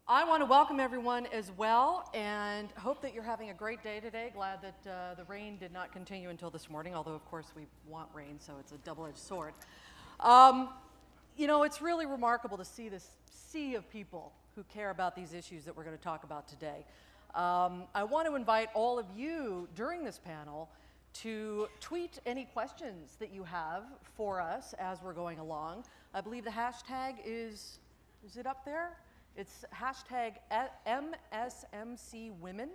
I want to welcome everyone as well and hope that you're having a great day today. Glad that the rain did not continue until this morning, although of course we want rain, so it's a double-edged sword. You know, it's really remarkable to see this sea of people who care about these issues that we're going to talk about today. I want to invite all of you during this panel to tweet any questions that you have for us as we're going along. I believe the hashtag is it up there? It's hashtag MSMCWomen.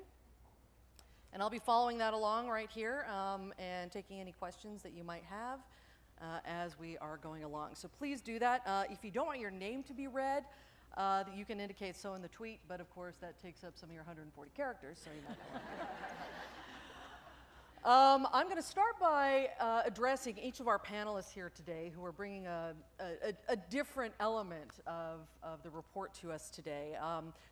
And I'll be following that along right here and taking any questions that you might have as we are going along. So please do that. If you don't want your name to be read, you can indicate so in the tweet, but of course that takes up some of your 140 characters, so you might not want to. I'm going to start by addressing each of our panelists here today who are bringing a different element of the report to us today,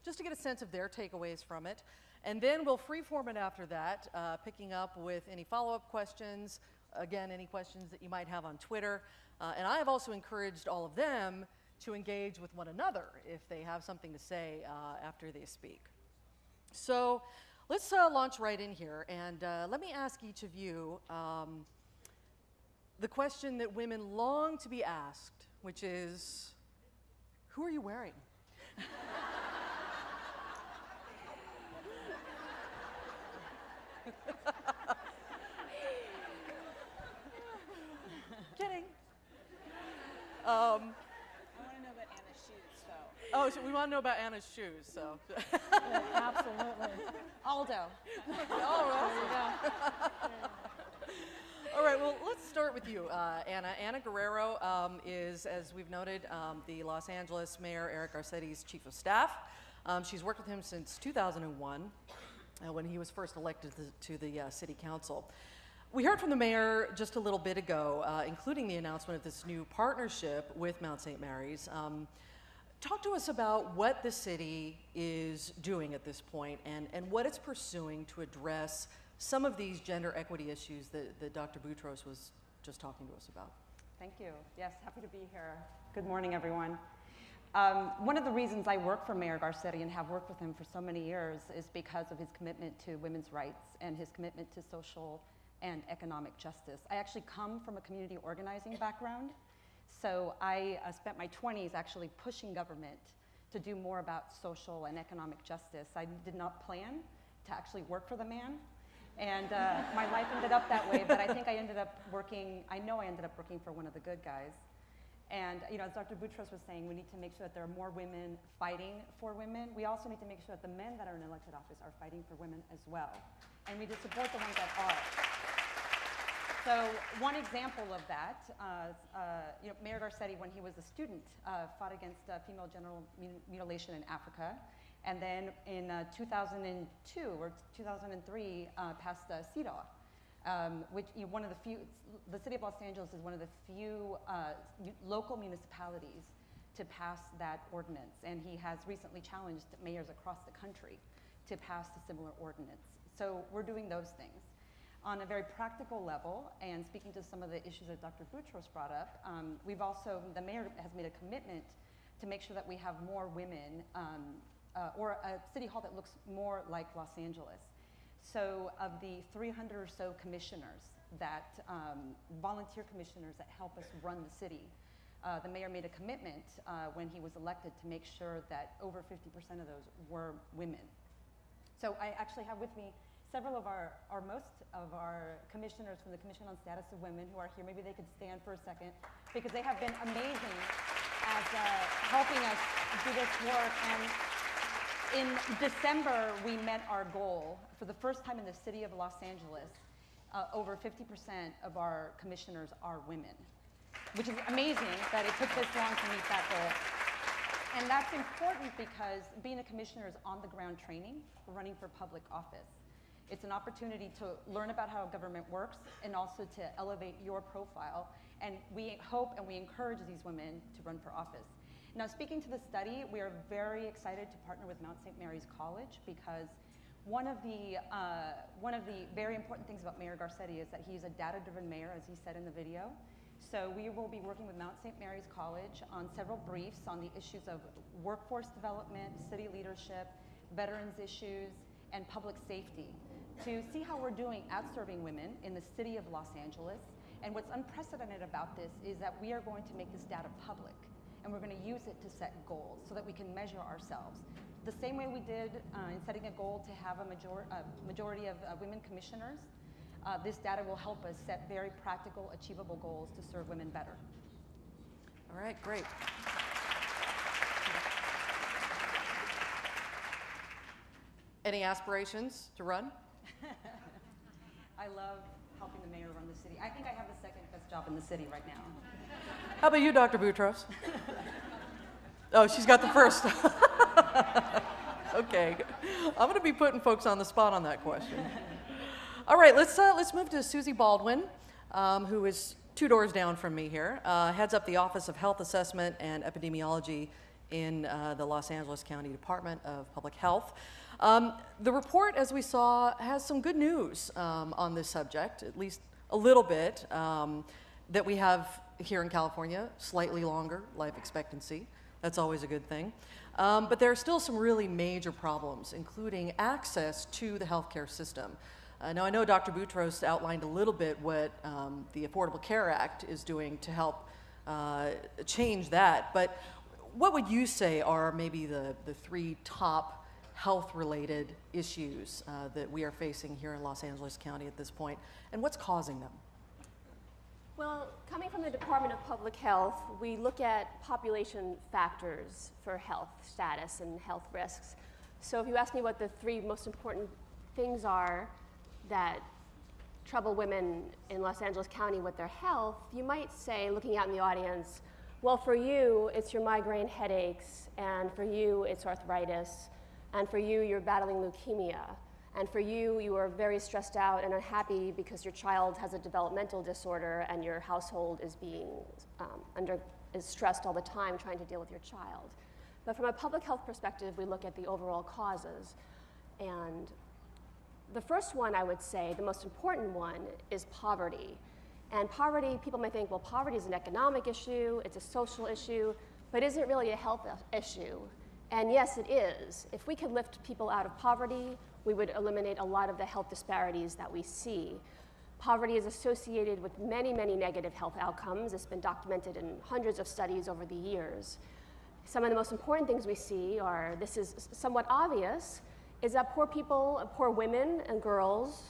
just to get a sense of their takeaways from it. And then we'll freeform it after that, picking up with any follow-up questions, again, any questions that you might have on Twitter. And I have also encouraged all of them to engage with one another if they have something to say after they speak. So let's launch right in here, and let me ask each of you the question that women long to be asked, which is, who are you wearing? Kidding. I want to know about Anna's shoes, so. Oh, so we want to know about Anna's shoes, so. Yeah, absolutely. Aldo. Oh, well, all right, well, let's start with you, Anna. Anna Guerrero is, as we've noted, the Los Angeles Mayor Eric Garcetti's chief of staff. She's worked with him since 2001, when he was first elected to the city council. We heard from the mayor just a little bit ago, including the announcement of this new partnership with Mount St. Mary's. Talk to us about what the city is doing at this point and what it's pursuing to address some of these gender equity issues that Dr. Boutros was just talking to us about. Thank you. Yes, happy to be here. Good morning, everyone. One of the reasons I work for Mayor Garcetti and have worked with him for so many years is because of his commitment to women's rights and his commitment to social and economic justice. I actually come from a community organizing background, so I spent my 20s actually pushing government to do more about social and economic justice. I did not plan to actually work for the man, and my life ended up that way, but I think I ended up working, I know I ended up working for one of the good guys. And you know, as Dr. Boutros was saying, we need to make sure that there are more women fighting for women. We also need to make sure that the men that are in elected office are fighting for women as well. And we need to support the ones that are. So one example of that, you know, Mayor Garcetti, when he was a student, fought against female genital mutilation in Africa. And then in 2002 or 2003, passed CEDAW, which one of the few, the city of Los Angeles is one of the few local municipalities to pass that ordinance. And he has recently challenged mayors across the country to pass a similar ordinance. So we're doing those things. On a very practical level, and speaking to some of the issues that Dr. Boutros brought up, we've also, the mayor has made a commitment to make sure that we have more women or a city hall that looks more like Los Angeles. So of the 300 or so commissioners that, volunteer commissioners that help us run the city, the mayor made a commitment when he was elected to make sure that over 50% of those were women. So I actually have with me several of most of our commissioners from the Commission on Status of Women who are here. Maybe they could stand for a second, because they have been amazing as helping us do this work. And in December, we met our goal. For the first time in the city of Los Angeles, over 50% of our commissioners are women, which is amazing that it took this long to meet that goal. And that's important because being a commissioner is on-the-ground training for running for public office. It's an opportunity to learn about how government works and also to elevate your profile. And we hope and we encourage these women to run for office. Now, speaking to the study, we are very excited to partner with Mount St. Mary's College, because one of the very important things about Mayor Garcetti is that he's a data-driven mayor, as he said in the video. So we will be working with Mount St. Mary's College on several briefs on the issues of workforce development, city leadership, veterans issues, and public safety to see how we're doing at serving women in the city of Los Angeles. And what's unprecedented about this is that we are going to make this data public, and we're going to use it to set goals so that we can measure ourselves. The same way we did in setting a goal to have a majority of women commissioners, this data will help us set very practical, achievable goals to serve women better. All right, great. Any aspirations to run? I love helping the mayor run the city. I think I have the second best job in the city right now. How about you, Dr. Boutros? Oh, she's got the first. Okay. I'm going to be putting folks on the spot on that question. All right, let's move to Susie Baldwin, who is 2 doors down from me here, heads up the Office of Health Assessment and Epidemiology in the Los Angeles County Department of Public Health. The report, as we saw, has some good news on this subject, at least a little bit, that we have here in California, slightly longer life expectancy. That's always a good thing. But there are still some really major problems, including access to the healthcare system. Now, I know Dr. Boutros outlined a little bit what the Affordable Care Act is doing to help change that, but what would you say are maybe the 3 top health-related issues that we are facing here in Los Angeles County at this point, and what's causing them? Well, coming from the Department of Public Health, we look at population factors for health status and health risks. So if you ask me what the 3 most important things are that trouble women in Los Angeles County with their health, you might say, looking out in the audience, well, for you, it's your migraine headaches, and for you, it's arthritis, and for you, you're battling leukemia. And for you, you are very stressed out and unhappy because your child has a developmental disorder and your household is being is stressed all the time trying to deal with your child. But from a public health perspective, we look at the overall causes. And the first one, I would say, the most important one, is poverty. And poverty, people might think, well, poverty is an economic issue, it's a social issue, but is it really a health issue? And yes, it is. If we could lift people out of poverty, we would eliminate a lot of the health disparities that we see. Poverty is associated with many, many negative health outcomes. It's been documented in hundreds of studies over the years. Some of the most important things we see are, this is somewhat obvious, is that poor people, poor women and girls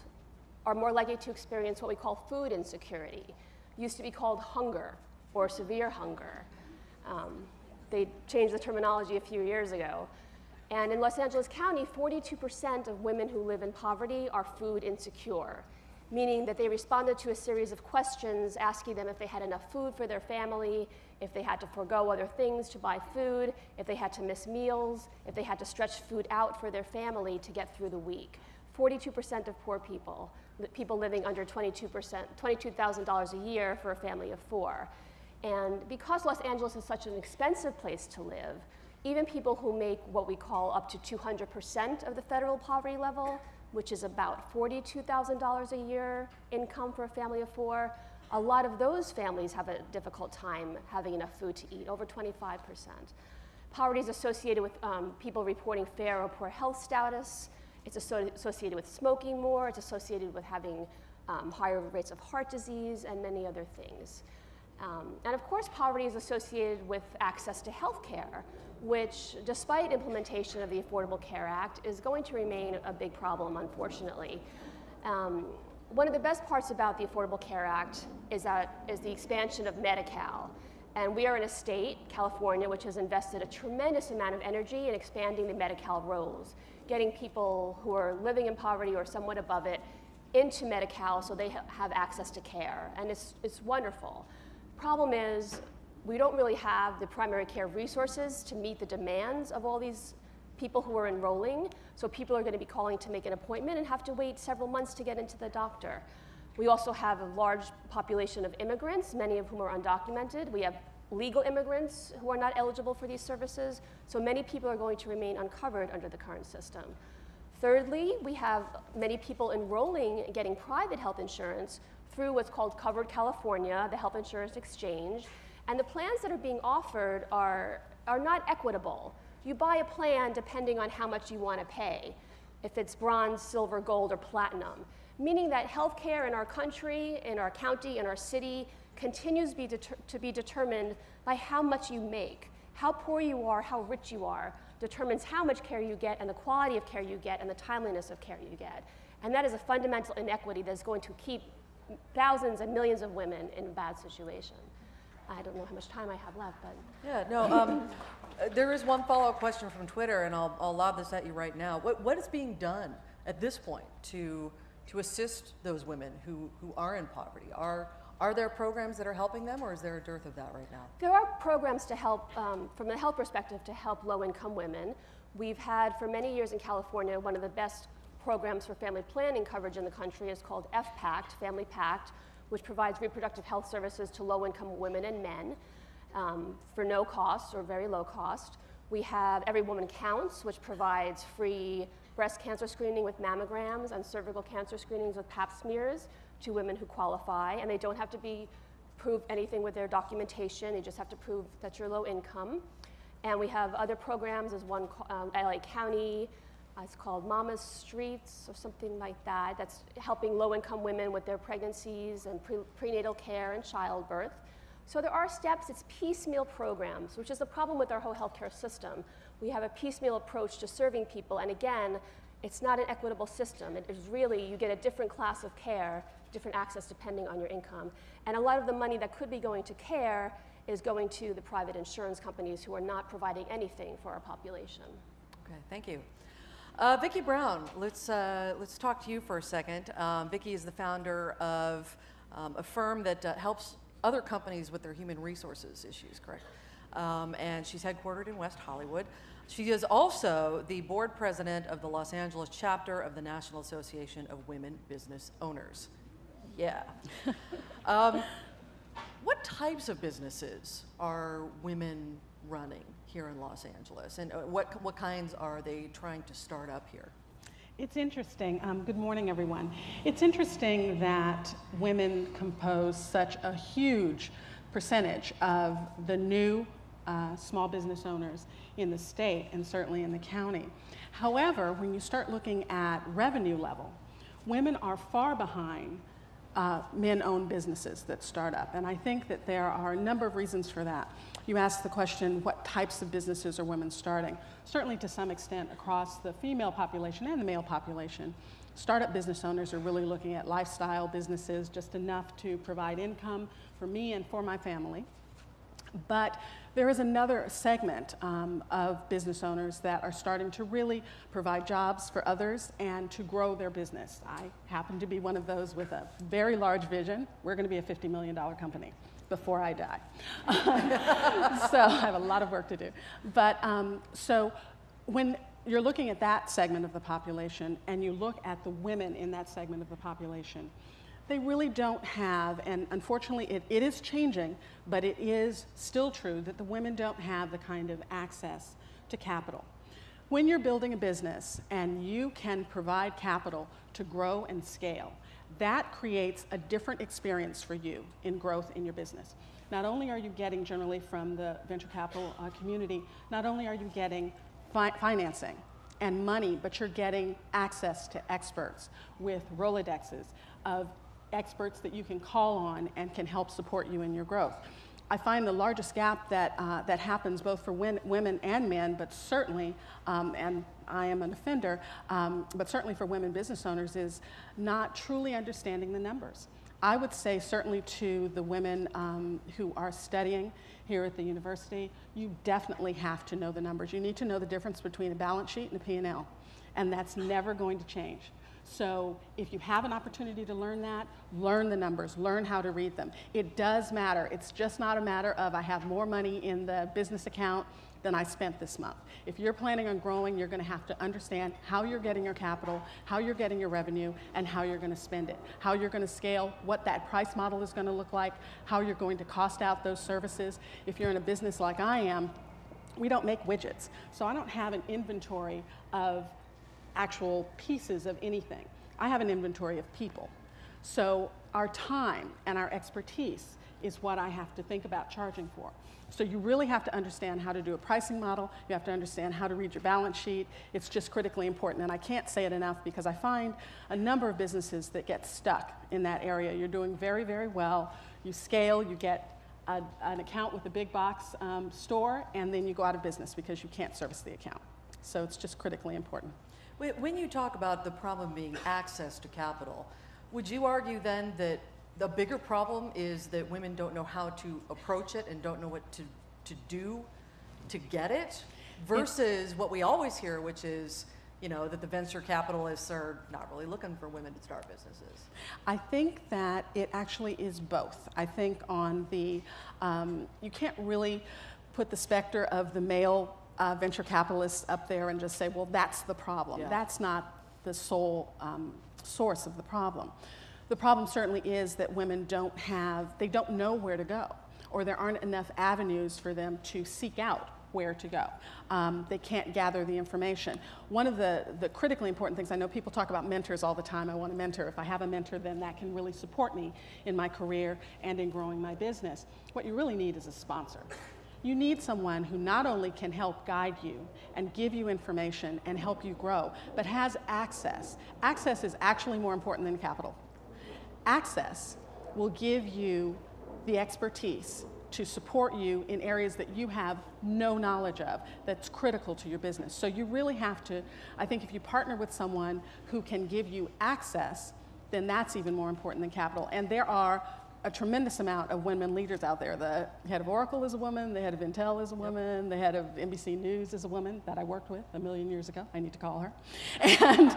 are more likely to experience what we call food insecurity. It used to be called hunger or severe hunger. They changed the terminology a few years ago. And in Los Angeles County, 42% of women who live in poverty are food insecure, meaning that they responded to a series of questions asking them if they had enough food for their family, if they had to forego other things to buy food, if they had to miss meals, if they had to stretch food out for their family to get through the week. 42% of poor people, people living under $22,000 a year for a family of 4. And because Los Angeles is such an expensive place to live, even people who make what we call up to 200% of the federal poverty level, which is about $42,000 a year income for a family of 4, a lot of those families have a difficult time having enough food to eat, over 25%. Poverty is associated with people reporting fair or poor health status. It's associated with smoking more. It's associated with having higher rates of heart disease and many other things. And of course, poverty is associated with access to health care, which, despite implementation of the Affordable Care Act, is going to remain a big problem, unfortunately. One of the best parts about the Affordable Care Act is the expansion of Medi-Cal. And we are in a state, California, which has invested a tremendous amount of energy in expanding the Medi-Cal rolls, getting people who are living in poverty or somewhat above it into Medi-Cal so they have access to care. And it's wonderful. Problem is, we don't really have the primary care resources to meet the demands of all these people who are enrolling. So people are going to be calling to make an appointment and have to wait several months to get into the doctor. We also have a large population of immigrants, many of whom are undocumented. We have legal immigrants who are not eligible for these services. So many people are going to remain uncovered under the current system. Thirdly, we have many people enrolling and getting private health insurance through what's called Covered California, the health insurance exchange. And the plans that are being offered are not equitable. You buy a plan depending on how much you want to pay, if it's bronze, silver, gold, or platinum, meaning that healthcare in our country, in our county, in our city continues to be determined by how much you make. How poor you are, how rich you are, determines how much care you get and the quality of care you get and the timeliness of care you get. And that is a fundamental inequity that's going to keep thousands and millions of women in a bad situation. I don't know how much time I have left, but. Yeah, no, there is one follow-up question from Twitter, and I'll lob this at you right now. What is being done at this point to assist those women who are in poverty? Are there programs that are helping them, or is there a dearth of that right now? There are programs to help, from a health perspective, to help low-income women. We've had, for many years in California, one of the best programs for family planning coverage in the country is called FPACT, Family Pact, which provides reproductive health services to low-income women and men for no cost or very low cost. We have Every Woman Counts, which provides free breast cancer screening with mammograms and cervical cancer screenings with pap smears to women who qualify, and they don't have to prove anything with their documentation. They just have to prove that you're low income. And we have other programs. There's one LA County. It's called Mama's Streets or something like that. That's helping low-income women with their pregnancies and prenatal care and childbirth. So there are steps. It's piecemeal programs, which is the problem with our whole healthcare system. We have a piecemeal approach to serving people, and again, it's not an equitable system. It is really, you get a different class of care, different access depending on your income. And a lot of the money that could be going to care is going to the private insurance companies who are not providing anything for our population. Okay, thank you. Vicki Brown, let's talk to you for a second. Vicki is the founder of a firm that helps other companies with their human resources issues, correct? And she's headquartered in West Hollywood. She is also the board president of the Los Angeles chapter of the National Association of Women Business Owners. Yeah. What types of businesses are women running here in Los Angeles, and what kinds are they trying to start up here? It's interesting. Good morning, everyone. It's interesting that women compose such a huge percentage of the new small business owners in the state and certainly in the county. However, when you start looking at revenue level, women are far behind men-owned businesses that start up. And I think that there are a number of reasons for that. You asked the question, what types of businesses are women starting? Certainly to some extent across the female population and the male population, startup business owners are really looking at lifestyle businesses, just enough to provide income for me and for my family. But there is another segment of business owners that are starting to really provide jobs for others and to grow their business. I happen to be one of those with a very large vision. We're going to be a $50 million company before I die. So I have a lot of work to do. But so when you're looking at that segment of the population and you look at the women in that segment of the population, they really don't have, and unfortunately it is changing, but it is still true that the women don't have the kind of access to capital. When you're building a business and you can provide capital to grow and scale, that creates a different experience for you in growth in your business. Not only are you getting generally from the venture capital community, not only are you getting financing and money, but you're getting access to experts with Rolodexes of experts that you can call on and can help support you in your growth. I find the largest gap that happens both for women and men, but certainly, and I am an offender, but certainly for women business owners, is not truly understanding the numbers. I would say certainly to the women who are studying here at the university, you definitely have to know the numbers. You need to know the difference between a balance sheet and a P&L, and that's never going to change. So if you have an opportunity to learn that, learn the numbers, learn how to read them. It does matter. It's just not a matter of I have more money in the business account than I spent this month. If you're planning on growing, you're going to have to understand how you're getting your capital, how you're getting your revenue, and how you're going to spend it, how you're going to scale, what that price model is going to look like, how you're going to cost out those services. If you're in a business like I am, we don't make widgets. So I don't have an inventory of actual pieces of anything. I have an inventory of people. So our time and our expertise is what I have to think about charging for. So you really have to understand how to do a pricing model. You have to understand how to read your balance sheet. It's just critically important. And I can't say it enough because I find a number of businesses that get stuck in that area. You're doing very, very well. You scale, you get an account with a big box store, and then you go out of business because you can't service the account. So it's just critically important. When you talk about the problem being access to capital, would you argue then that the bigger problem is that women don't know how to approach it and don't know what to do to get it, versus what we always hear, which is, you know, that the venture capitalists are not really looking for women to start businesses? I think that it actually is both. I think on the, you can't really put the specter of the male venture capitalists up there and just say, well, that's the problem. Yeah. That's not the sole source of the problem. The problem certainly is that women they don't know where to go, or there aren't enough avenues for them to seek out where to go. They can't gather the information. One of the critically important things, I know people talk about mentors all the time. I want a mentor. If I have a mentor, then that can really support me in my career and in growing my business. What you really need is a sponsor. You need someone who not only can help guide you and give you information and help you grow, but has access. Access is actually more important than capital. Access will give you the expertise to support you in areas that you have no knowledge of, that's critical to your business. So you really have to, I think if you partner with someone who can give you access, then that's even more important than capital. And there are a tremendous amount of women leaders out there. The head of Oracle is a woman, the head of Intel is a woman, the head of NBC News is a woman that I worked with a million years ago. I need to call her. And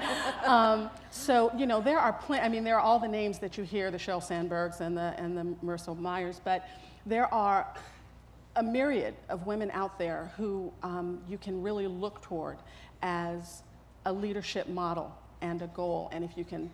so, you know, there are there are all the names that you hear, the Sheryl Sandbergs and the Marissa Myers, but there are a myriad of women out there who you can really look toward as a leadership model and a goal. And if you can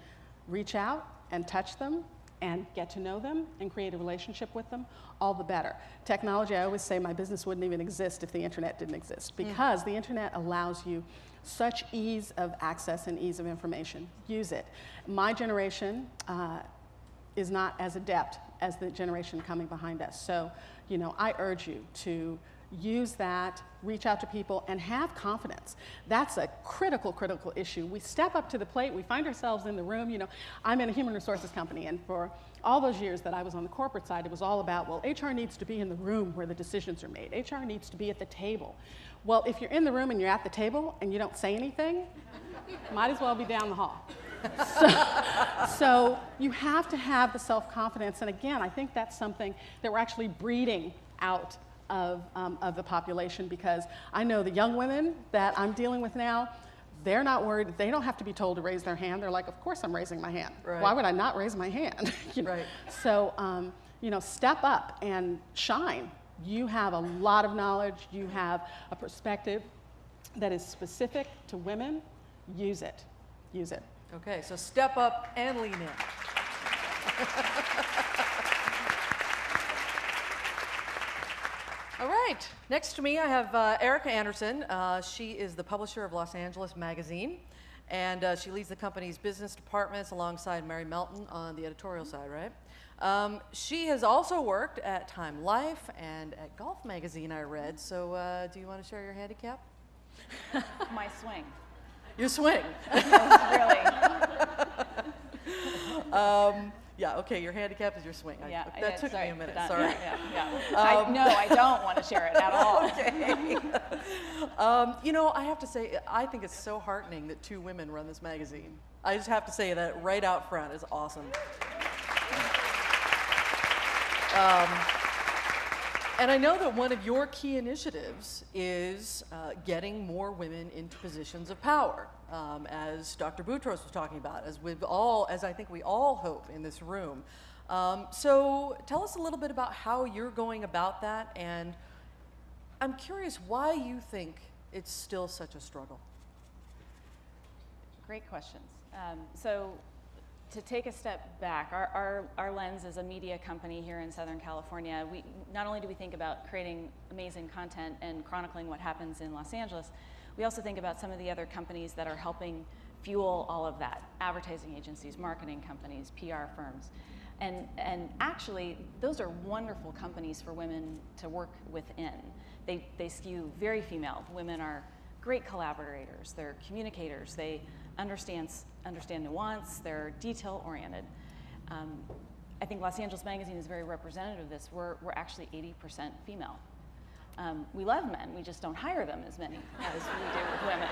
reach out and touch them and get to know them and create a relationship with them, all the better. Technology, I always say my business wouldn't even exist if the internet didn't exist, because the internet allows you such ease of access and ease of information. Use it. My generation is not as adept as the generation coming behind us. So, you know, I urge you to use that, reach out to people, and have confidence. That's a critical issue. We step up to the plate, we find ourselves in the room. You know, I'm in a human resources company, and for all those years that I was on the corporate side, it was all about, well, HR needs to be in the room where the decisions are made. HR needs to be at the table. Well, if you're in the room and you're at the table and you don't say anything, might as well be down the hall. So you have to have the self-confidence, and again, I think that's something that we're actually breeding out of the population, because I know the young women that I'm dealing with now, they're not worried. They don't have to be told to raise their hand. They're like, of course I'm raising my hand. Right. Why would I not raise my hand? You know? Right. So, you know, step up and shine. You have a lot of knowledge. You have a perspective that is specific to women. Use it. Use it. Okay, so step up and lean in. All right, next to me I have Erica Anderson. She is the publisher of Los Angeles Magazine, and she leads the company's business departments alongside Mary Melton on the editorial side, right? She has also worked at Time Life and at Golf Magazine, I read. So do you want to share your handicap? My swing. Your swing. Really. Yeah, okay, your handicap is your swing. Yeah, That took me a minute, but, sorry. Yeah. No, I don't want to share it at all. Okay. You know, I have to say, I think it's so heartening that two women run this magazine. I just have to say that right out front is awesome. And I know that one of your key initiatives is getting more women into positions of power, as Dr. Boutros was talking about, as I think we all hope in this room. So tell us a little bit about how you're going about that, and I'm curious why you think it's still such a struggle. Great questions. So to take a step back, our lens as a media company here in Southern California, we not only do we think about creating amazing content and chronicling what happens in Los Angeles, we also think about some of the other companies that are helping fuel all of that. Advertising agencies, marketing companies, PR firms. And actually, those are wonderful companies for women to work within. They skew very female. Women are great collaborators. They're communicators. They understand nuance. They're detail-oriented. I think Los Angeles Magazine is very representative of this. We're actually 80% female. We love men. We just don't hire them as many as we do with women.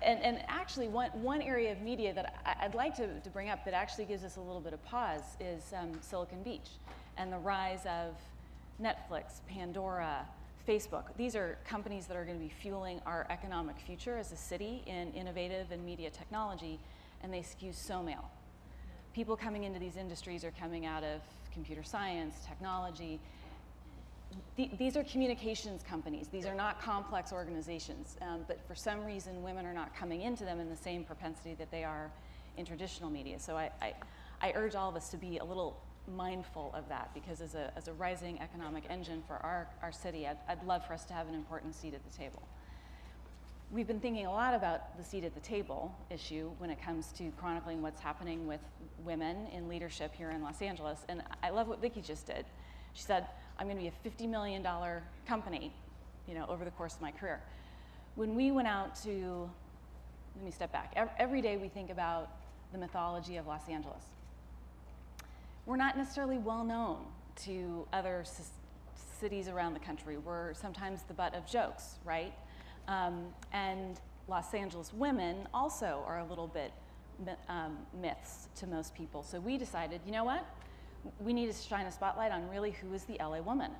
And actually, one area of media that I'd like to bring up that actually gives us a little bit of pause is Silicon Beach and the rise of Netflix, Pandora, Facebook. These are companies that are going to be fueling our economic future as a city in innovative and media technology, and they skew so male. People coming into these industries are coming out of computer science, technology. These are communications companies. These are not complex organizations, but for some reason, women are not coming into them in the same propensity that they are in traditional media. So I urge all of us to be a little mindful of that, because as a rising economic engine for our city, I'd love for us to have an important seat at the table. We've been thinking a lot about the seat at the table issue when it comes to chronicling what's happening with women in leadership here in Los Angeles, and I love what Vicki just did. She said, I'm going to be a $50 million company, over the course of my career. When we went out to, let me step back. Every day we think about the mythology of Los Angeles. We're not necessarily well known to other cities around the country. We're sometimes the butt of jokes, right? And Los Angeles women also are a little bit myths to most people. So we decided, you know what? We need to shine a spotlight on really who is the LA woman,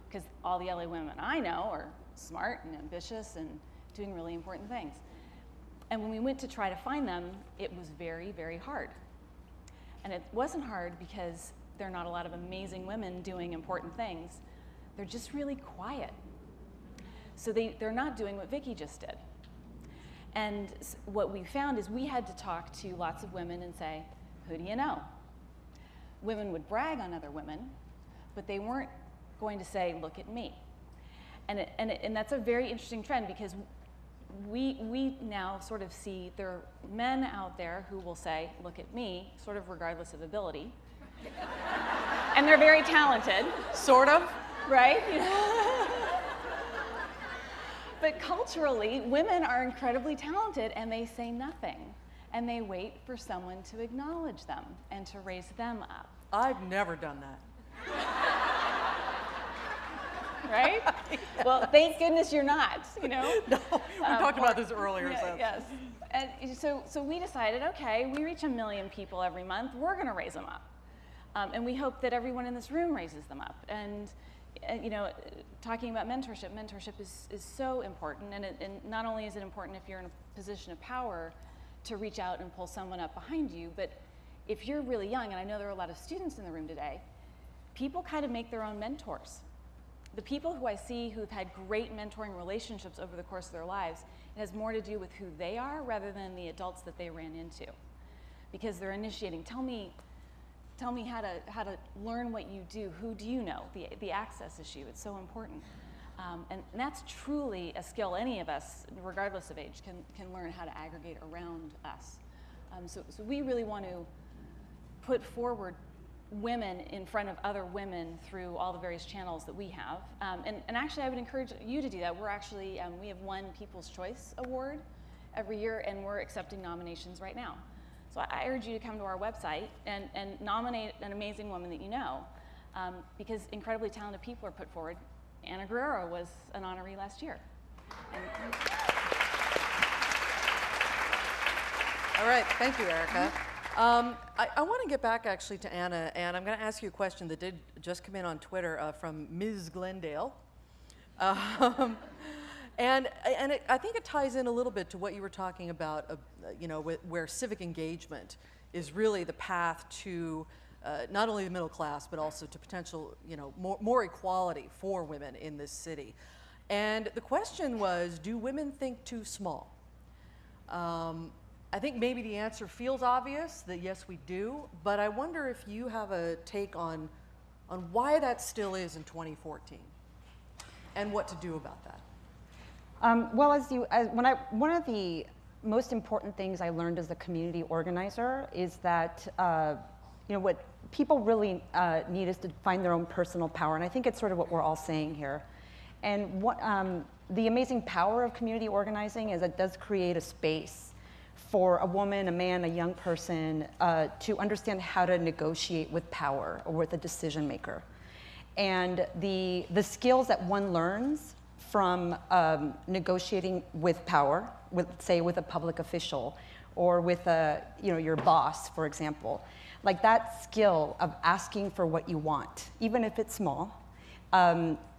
because all the LA women I know are smart and ambitious and doing really important things. And when we went to try to find them, it was very, very hard. And it wasn't hard because there are not a lot of amazing women doing important things. They're just really quiet. So they're not doing what Vicki just did. And what we found is we had to talk to lots of women and say, who do you know? Women would brag on other women, but they weren't going to say, look at me. And that's a very interesting trend, because we now sort of see there are men out there who will say, look at me, sort of regardless of ability. And they're very talented. Sort of. Right? But culturally, women are incredibly talented, and they say nothing. And they wait for someone to acknowledge them and to raise them up. I've never done that. Right? Well, thank goodness you're not, No, we talked about this earlier. Yes. And so we decided, okay, we reach 1 million people every month. We're going to raise them up. And we hope that everyone in this room raises them up. And talking about mentorship is so important. And not only is it important if you're in a position of power to reach out and pull someone up behind you, but if you're really young, and I know there are a lot of students in the room today, people kind of make their own mentors. The people who I see who've had great mentoring relationships over the course of their lives, it has more to do with who they are rather than the adults that they ran into. Because they're initiating, tell me how to learn what you do. Who do you know? The access issue, it's so important. And that's truly a skill any of us, regardless of age, can learn how to aggregate around us. So we really want to put forward women in front of other women through all the various channels that we have. And actually, I would encourage you to do that. We're actually, we have one People's Choice Award every year, and we're accepting nominations right now. So I urge you to come to our website and nominate an amazing woman that you know, because incredibly talented people are put forward. Ana Guerrero was an honoree last year. All right, thank you, Erica. I want to get back actually to Ana, and I'm going to ask you a question that did just come in on Twitter from Ms. Glendale. I think it ties in a little bit to what you were talking about, where civic engagement is really the path to not only the middle class, but also to potential, more equality for women in this city. And the question was, do women think too small? I think maybe the answer feels obvious, that yes, we do, but I wonder if you have a take on why that still is in 2014 and what to do about that. Well, one of the most important things I learned as a community organizer is that what people really need is to find their own personal power, and I think it's sort of what we're all saying here. And what the amazing power of community organizing is it does create a space for a woman, a man, a young person to understand how to negotiate with power or with a decision maker. And the skills that one learns from negotiating with power, say with a public official or with your boss, for example, like that skill of asking for what you want, even if it's small,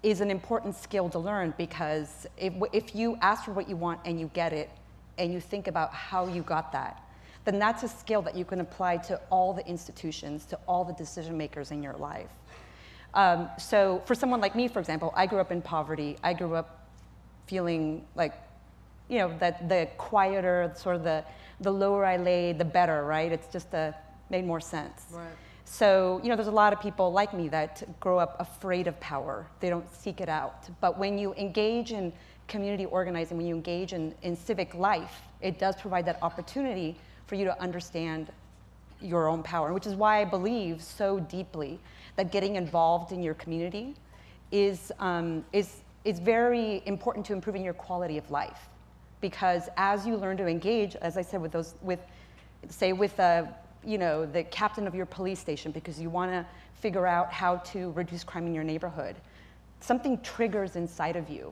is an important skill to learn, because if you ask for what you want and you get it, and you think about how you got that, then that's a skill that you can apply to all the institutions, to all the decision makers in your life. So for someone like me, for example, I grew up in poverty. I grew up feeling like, that the quieter, sort of the lower I lay, the better, right? It's just made more sense. Right. So, there's a lot of people like me that grow up afraid of power. They don't seek it out. But when you engage in community organizing, when you engage in civic life, it does provide that opportunity for you to understand your own power, which is why I believe so deeply that getting involved in your community is very important to improving your quality of life. Because as you learn to engage, as I said, with the captain of your police station, because you want to figure out how to reduce crime in your neighborhood, something triggers inside of you.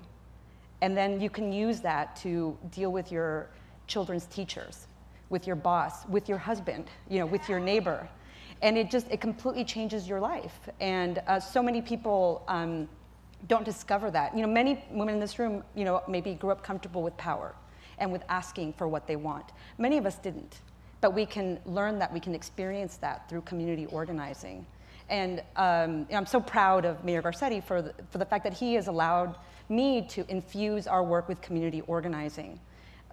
And then you can use that to deal with your children's teachers, with your boss, with your husband, with your neighbor. And it completely changes your life. And so many people don't discover that. Many women in this room, maybe grew up comfortable with power and with asking for what they want. Many of us didn't. But we can learn that, we can experience that through community organizing. And I'm so proud of Mayor Garcetti for the fact that he has allowed me to infuse our work with community organizing.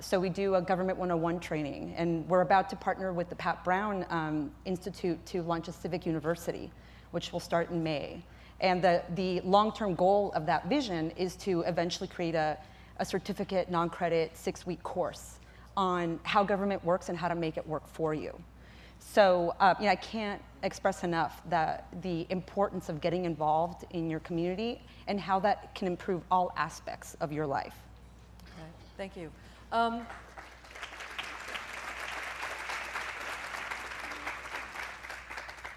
So we do a Government 101 training, and we're about to partner with the Pat Brown Institute to launch a civic university, which will start in May. And the long-term goal of that vision is to eventually create a certificate, non-credit, 6-week course on how government works and how to make it work for you. So I can't express enough the importance of getting involved in your community and how that can improve all aspects of your life. Okay, thank you.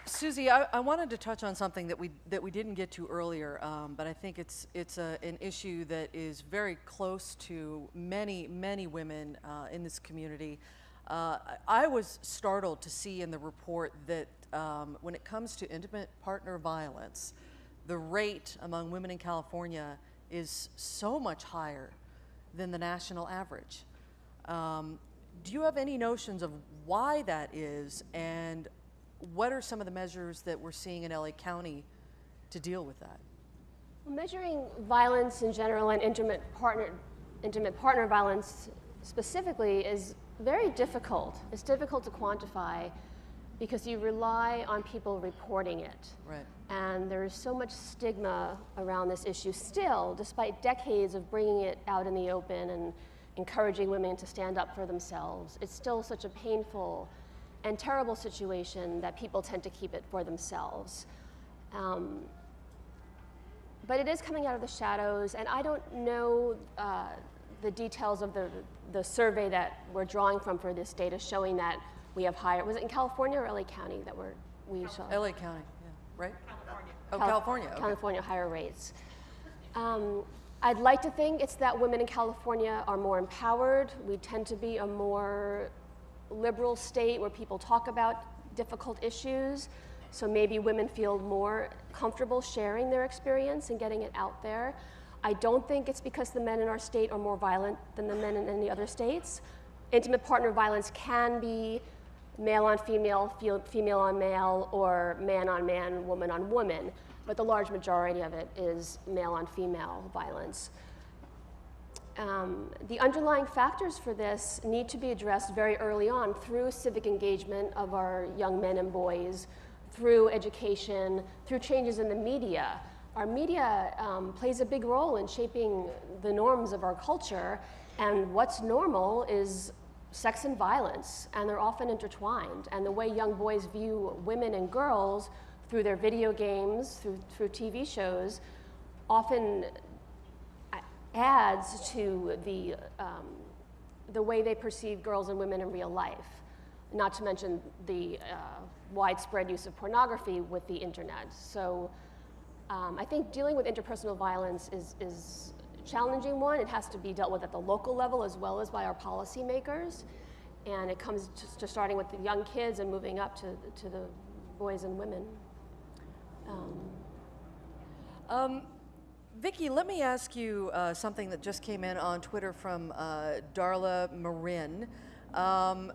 Susie, I wanted to touch on something that we didn't get to earlier, but I think it's an issue that is very close to many women in this community. I was startled to see in the report that when it comes to intimate partner violence, the rate among women in California is so much higher than the national average. Do you have any notions of why that is, and what are some of the measures that we're seeing in LA County to deal with that? Well, measuring violence in general and intimate partner violence specifically is very difficult. It's difficult to quantify because you rely on people reporting it. Right. And there is so much stigma around this issue still, despite decades of bringing it out in the open and encouraging women to stand up for themselves. It's still such a painful and terrible situation that people tend to keep it for themselves. But it is coming out of the shadows, and I don't know the details of the survey that we're drawing from for this data showing that we have higher, was it in California or LA County that we saw? LA County, yeah, right? California. Oh, California, okay. California, higher rates. I'd like to think it's that women in California are more empowered. We tend to be a more liberal state where people talk about difficult issues. So maybe women feel more comfortable sharing their experience and getting it out there. I don't think it's because the men in our state are more violent than the men in any other states. Intimate partner violence can be male on female, female on male, or man on man, woman on woman, but the large majority of it is male on female violence. The underlying factors for this need to be addressed very early on through civic engagement of our young men and boys, through education, through changes in the media. Our media plays a big role in shaping the norms of our culture, and what's normal is sex and violence, and they're often intertwined. And the way young boys view women and girls through their video games, through TV shows, often adds to the way they perceive girls and women in real life, not to mention the widespread use of pornography with the internet. So I think dealing with interpersonal violence is a challenging one. It has to be dealt with at the local level as well as by our policymakers. And it comes to starting with the young kids and moving up to the boys and women. Vicki, let me ask you something that just came in on Twitter from Darla Marin. And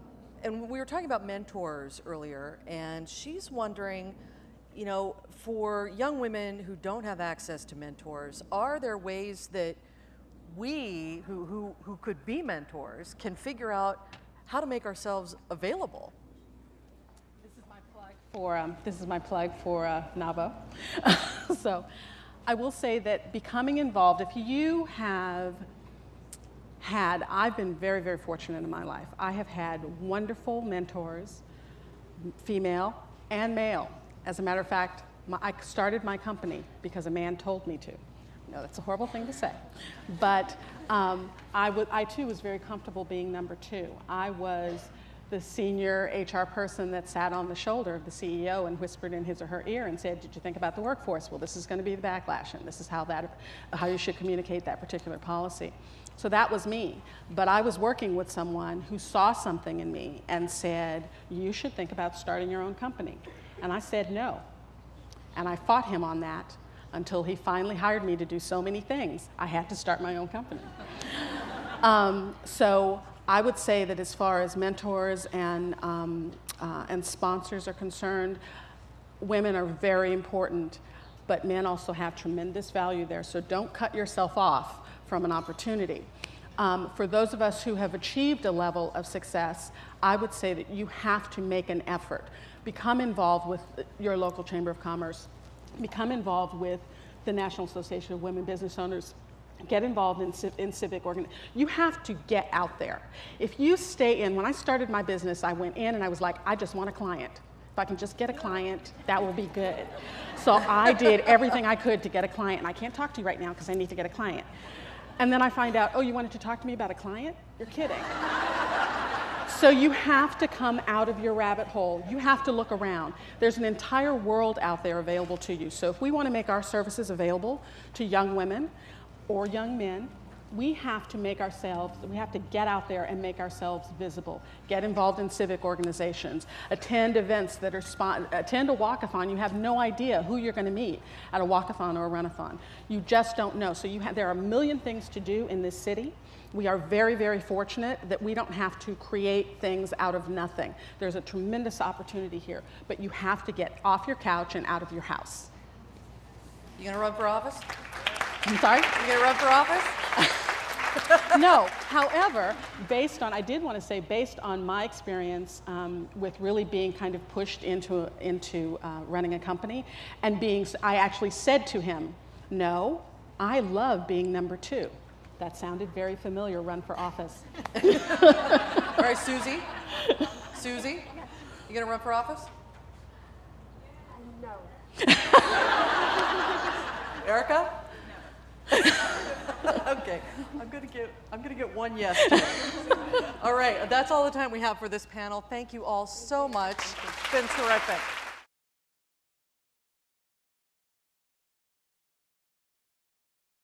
we were talking about mentors earlier, and she's wondering, you know, for young women who don't have access to mentors, are there ways that we, who could be mentors, can figure out how to make ourselves available? This is my plug for NAWBO. So I will say that becoming involved, if you have I've been very, very fortunate in my life. I have had wonderful mentors, female and male. As a matter of fact, I started my company because a man told me to. No, that's a horrible thing to say. But I too was very comfortable being number two. I was the senior HR person that sat on the shoulder of the CEO and whispered in his or her ear and said, did you think about the workforce? Well, this is going to be the backlash, and this is how you should communicate that particular policy. So that was me. But I was working with someone who saw something in me and said, you should think about starting your own company. And I said no. And I fought him on that until he finally hired me to do so many things. I had to start my own company. So I would say that as far as mentors and sponsors are concerned, women are very important, but men also have tremendous value there. So don't cut yourself off from an opportunity. For those of us who have achieved a level of success, I would say that you have to make an effort. Become involved with your local Chamber of Commerce. Become involved with the National Association of Women Business Owners. Get involved in civic organizations. You have to get out there. If you stay in, when I started my business, I went in and I was like, I just want a client. If I can just get a client, that will be good. So I did everything I could to get a client, and I can't talk to you right now because I need to get a client. And then I find out, oh, you wanted to talk to me about a client? You're kidding. So you have to come out of your rabbit hole. You have to look around. There's an entire world out there available to you. So if we want to make our services available to young women or young men, we have to get out there and make ourselves visible. Get involved in civic organizations. Attend events that are attend a walkathon. You have no idea who you're going to meet at a walkathon or a runathon. You just don't know. So there are a million things to do in this city. We are very, very fortunate that we don't have to create things out of nothing. There's a tremendous opportunity here, but you have to get off your couch and out of your house. You gonna run for office? I'm sorry? You gonna run for office? No. However, based on my experience with really being kind of pushed into running a company, and I actually said to him, no, I love being number two. That sounded very familiar, run for office. All right, Susie? Susie, you gonna run for office? No. Erica? Okay, I'm gonna get one yes. All right, that's all the time we have for this panel. Thank you all so much. It's been terrific.